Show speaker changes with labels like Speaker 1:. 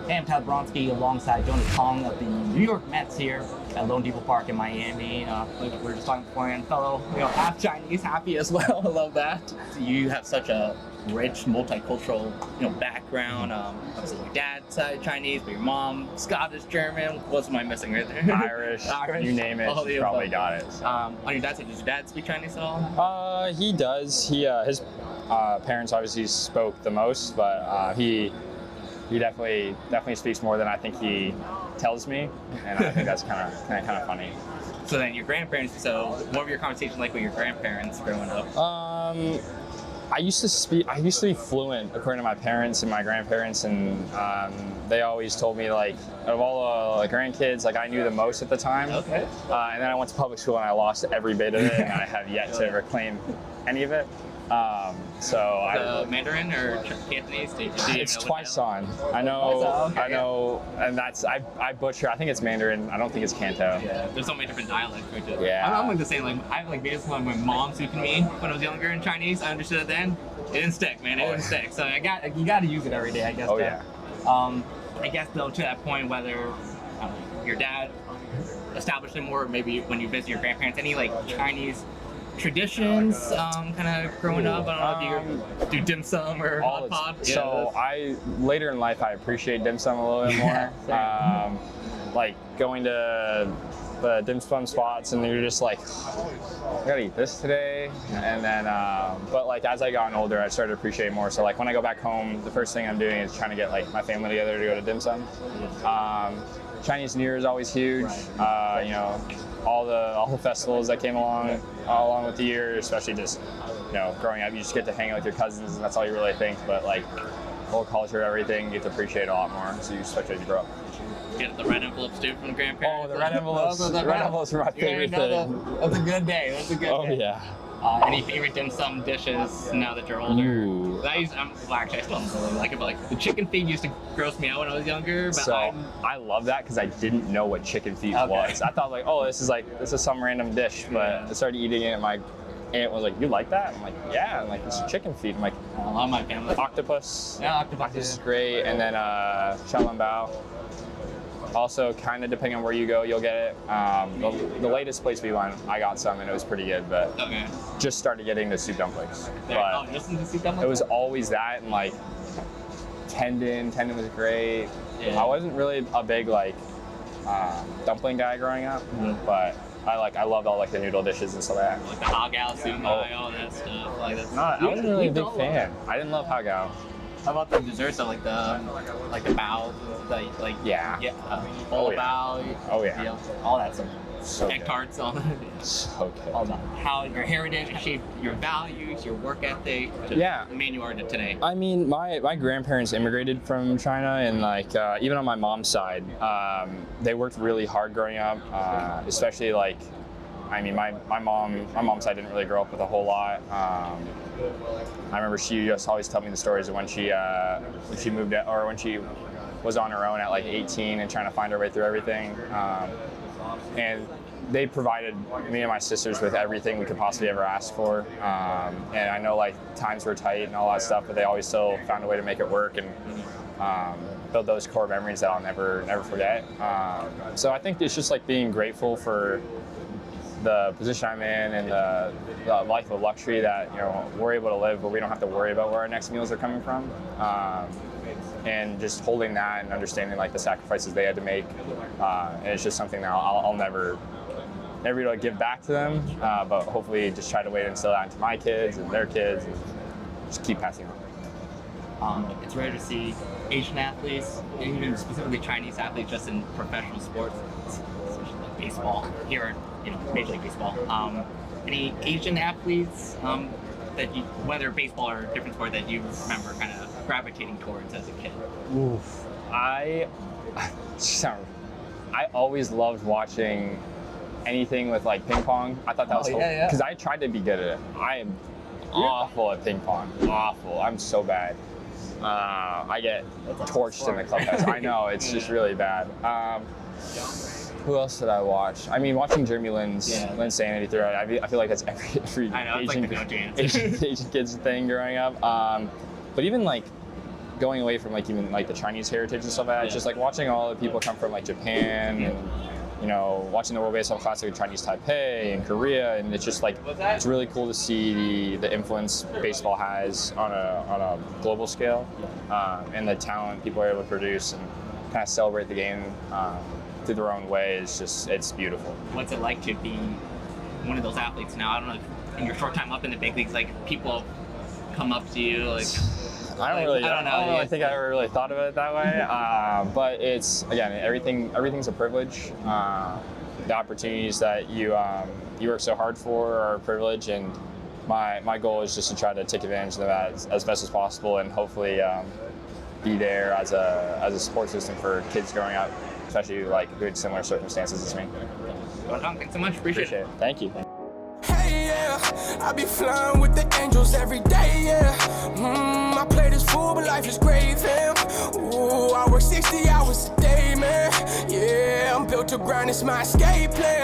Speaker 1: Hey, I'm Tyler Boronski alongside Jonah Tong of the New York Mets here at LoanDepot Park in Miami. Like we were just talking before, and fellow, half Chinese, happy as well. I love that. You have such a rich, multicultural, background. Obviously, your dad's side Chinese, but your mom Scottish, German. What am I missing right there?
Speaker 2: Irish, you name it, you probably got it.
Speaker 1: On your dad's side, does your dad speak Chinese at all?
Speaker 2: He does. His parents obviously spoke the most, but he definitely speaks more than I think he tells me, and I think that's kind of funny.
Speaker 1: So then your grandparents. So what were your conversations like with your grandparents growing up?
Speaker 2: I used to be fluent according to my parents and my grandparents, and they always told me like of all the grandkids, like I knew the most at the time.
Speaker 1: Okay.
Speaker 2: And then I went to public school and I lost every bit of it, and I have yet to reclaim any of it.
Speaker 1: Mandarin or Cantonese?
Speaker 2: It's twice on. I know, and I butcher. I think it's Mandarin. I don't think it's Canto.
Speaker 1: Yeah, there's so many different dialects. Right?
Speaker 2: Yeah.
Speaker 1: I'm like the same. Like I have like videos when my mom speaking to me when I was younger in Chinese. I understood it then. It didn't stick, man. It didn't stick. So you got to use it every day, I guess.
Speaker 2: Oh yeah.
Speaker 1: I guess though to that point, whether your dad established it more, maybe when you visit your grandparents, any like Chinese traditions kind of growing up? I don't know if you do dim sum or hot pot.
Speaker 2: So later in life I appreciate dim sum a little bit more. Like going to the dim sum spots and you're just like, I gotta eat this today. And then but like as I got older I started to appreciate more. So like when I go back home, the first thing I'm doing is trying to get like my family together to go to dim sum. Chinese New Year is always huge. All the festivals that came along with the year, especially just growing up, you just get to hang out with your cousins and that's all you really think. But like whole culture, everything, you get to appreciate it a lot more. So you especially as you grow up.
Speaker 1: Get the red envelopes too from the grandparents.
Speaker 2: Oh, the red envelopes! The red envelopes are my favorite thing.
Speaker 1: That's a good day. That's a good day.
Speaker 2: Oh yeah.
Speaker 1: Any favorite dim sum dishes now that you're older?
Speaker 2: Ooh.
Speaker 1: Actually, I still don't really like it, but like the chicken feet used to gross me out when I was younger. But
Speaker 2: I love that because I didn't know what chicken feet was. I thought like, oh, this is some random dish, but I started eating it and my aunt was like, you like that? I'm like, yeah. I'm like, it's chicken feet. I'm like,
Speaker 1: a lot of my family.
Speaker 2: Octopus.
Speaker 1: Yeah, octopus
Speaker 2: is great. And then xiaolongbao. Also, kind of depending on where you go, you'll get it. The latest place we went, I got some and it was pretty good, but just started getting the soup dumplings.
Speaker 1: Just the soup dumplings?
Speaker 2: It was always that, and like tendon was great.
Speaker 1: Yeah.
Speaker 2: I wasn't really a big like dumpling guy growing up, but I loved all like the noodle dishes and stuff like that.
Speaker 1: Like the hagao, sumai, all that stuff. Like that's
Speaker 2: I wasn't really a big fan. I didn't love hagao.
Speaker 1: How about the desserts? So like the bao, bowl bao.
Speaker 2: Oh yeah.
Speaker 1: All that stuff.
Speaker 2: So
Speaker 1: egg tarts, all that.
Speaker 2: So good.
Speaker 1: All that. How your heritage shaped your values, your work ethic. The man you are today.
Speaker 2: I mean, my grandparents immigrated from China, and like even on my mom's side, they worked really hard growing up, especially like. I mean, my mom's side didn't really grow up with a whole lot. I remember she just always told me the stories of when she moved out, or when she was on her own at like 18 and trying to find her way through everything. And they provided me and my sisters with everything we could possibly ever ask for. And I know like times were tight and all that stuff, but they always still found a way to make it work and build those core memories that I'll never forget. So I think it's just like being grateful for the position I'm in and the life of luxury that we're able to live, where we don't have to worry about where our next meals are coming from, and just holding that and understanding like the sacrifices they had to make. And it's just something that I'll never be able to give back to them, but hopefully just try to wait and instill that into my kids and their kids, and just keep passing on.
Speaker 1: It's rare to see Asian athletes, and even specifically Chinese athletes, just in professional sports, especially like baseball here. Major League Baseball. Any Asian athletes that you, whether baseball or a different sport, that you remember kind of gravitating towards as a kid?
Speaker 2: Oof. I always loved watching anything with like ping pong. I thought that was because I tried to be good at it. I am awful at ping pong. Awful. I'm so bad. I get torched in the clubhouse. I know, it's just really bad. Who else did I watch? I mean, watching Jeremy Lin's Sanity throughout, I feel like that's every Asian kid's thing growing up. But even like going away from like even like the Chinese heritage and stuff like that. It's just like watching all the people come from like Japan and watching the World Baseball Classic with Chinese Taipei and Korea, and it's just like it's really cool to see the influence baseball has on a global scale, and the talent people are able to produce and kind of celebrate the game through their own way. It's beautiful.
Speaker 1: What's it like to be one of those athletes now? I don't know if in your short time up in the big leagues, like people come up to you like.
Speaker 2: I don't know. I think I ever really thought of it that way. But it's, again, everything's a privilege. The opportunities that you work so hard for are a privilege, and my goal is just to try to take advantage of that as best as possible, and hopefully be there as a support system for kids growing up, especially like good similar circumstances as me.
Speaker 1: Jonah Tong, thanks so much. Appreciate it.
Speaker 2: Thank you.
Speaker 3: Hey, yeah, I be flying with the angels every day, yeah. I play this fool, but life is great, fam. Ooh, I work 60 hours a day, man. Yeah, I'm built to grind, it's my escape plan.